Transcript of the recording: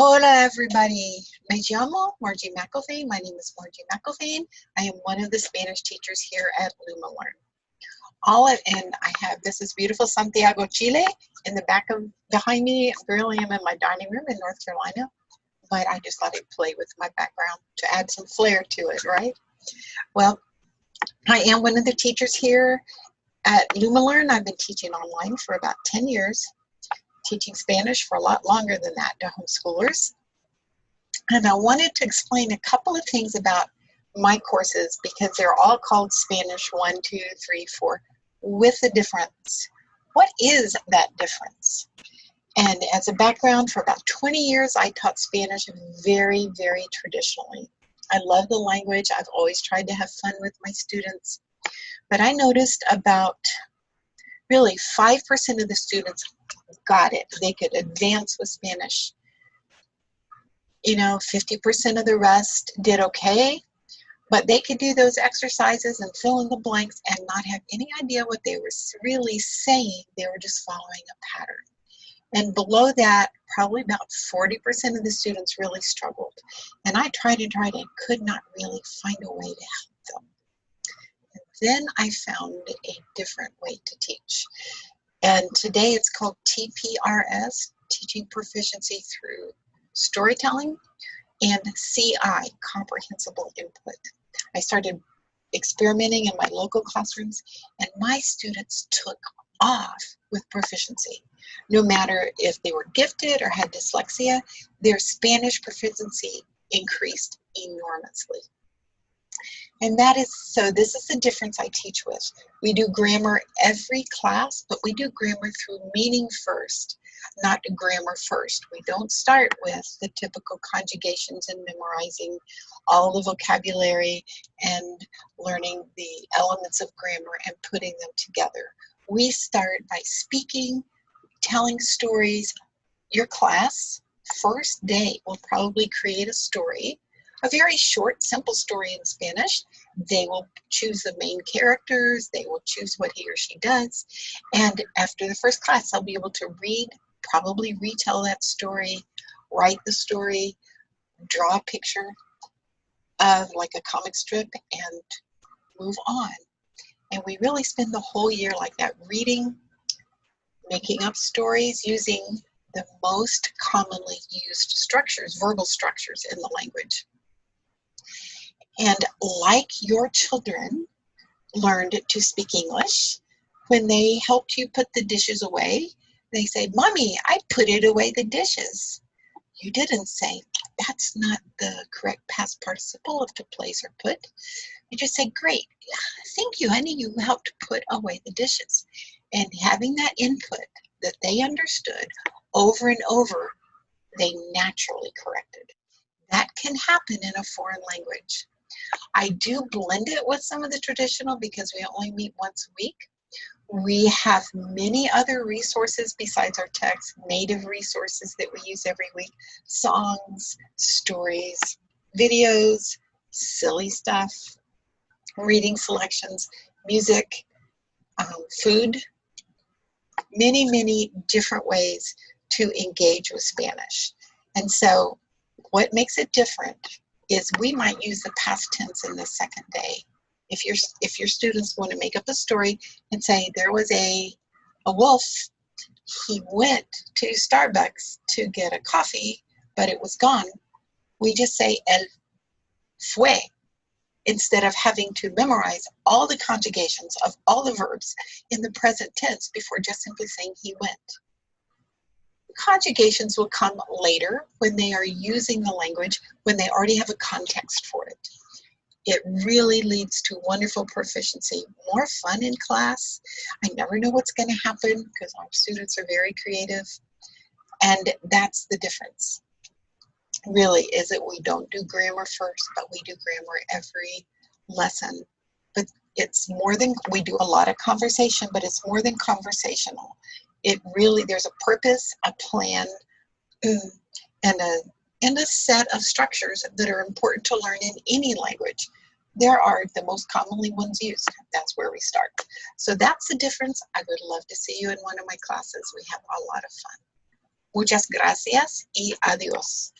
Hola everybody, me llamo Marji Mcllvaine. My name is Marji Mcllvaine. I am one of the Spanish teachers here at Mcllvaine. This is beautiful Santiago, Chile. In the back of behind me, I really am in my dining room in North Carolina, but I just thought I'd play with my background to add some flair to it, right? Well, I am one of the teachers here at Mcllvaine. I've been teaching online for about 10 years. Teaching Spanish for a lot longer than that to homeschoolers. And I wanted to explain a couple of things about my courses because they're all called Spanish 1, 2, 3, 4 with a difference. What is that difference? And as a background, for about 20 years, I taught Spanish very, very traditionally. I love the language. I've always tried to have fun with my students. But I noticed about really 5% of the students got it. They could advance with Spanish. 50% of the rest did okay, but they could do those exercises and fill in the blanks and not have any idea what they were really saying. They were just following a pattern. And below that, probably about 40% of the students really struggled. And I tried and could not really find a way to help them. And then I found a different way to teach. And today it's called TPRS, Teaching Proficiency Through Storytelling, and CI, Comprehensible Input. I started experimenting in my local classrooms, and my students took off with proficiency. No matter if they were gifted or had dyslexia, their Spanish proficiency increased enormously. And this is the difference I teach with. We do grammar every class, but we do grammar through meaning first, not grammar first. We don't start with the typical conjugations and memorizing all the vocabulary and learning the elements of grammar and putting them together. We start by speaking, telling stories. Your class, first day, will probably create a story. A very short, simple story in Spanish. They will choose the main characters. They will choose what he or she does. And after the first class, they'll be able to probably retell that story, write the story, draw a picture of like a comic strip, and move on. And we really spend the whole year like that, reading, making up stories, using the most commonly used structures, verbal structures in the language. And like your children learned to speak English, when they helped you put the dishes away, they say, "Mommy, I put it away the dishes." You didn't say, "That's not the correct past participle of to place or put." You just say, "Great, thank you, honey, you helped put away the dishes." And having that input that they understood over and over, they naturally corrected. That can happen in a foreign language. I do blend it with some of the traditional because we only meet once a week. We have many other resources besides our text, native resources that we use every week, songs, stories, videos, silly stuff, reading selections, music, food, many, many different ways to engage with Spanish. And so what makes it different is we might use the past tense in the second day. If your students want to make up a story and say there was a wolf, he went to Starbucks to get a coffee, but it was gone, we just say él fue, instead of having to memorize all the conjugations of all the verbs in the present tense before just simply saying he went. Conjugations will come later when they are using the language, when they already have a context for it. It really leads to wonderful proficiency, more fun in class. I never know what's going to happen because our students are very creative. And that's the difference, really, is that we don't do grammar first, but we do grammar every lesson. But it's more than, we do a lot of conversation, but it's more than conversational. There's a purpose, a plan, and a set of structures that are important to learn in any language. There are the most commonly ones used. That's where we start. So that's the difference. I would love to see you in one of my classes. We have a lot of fun. Muchas gracias y adiós.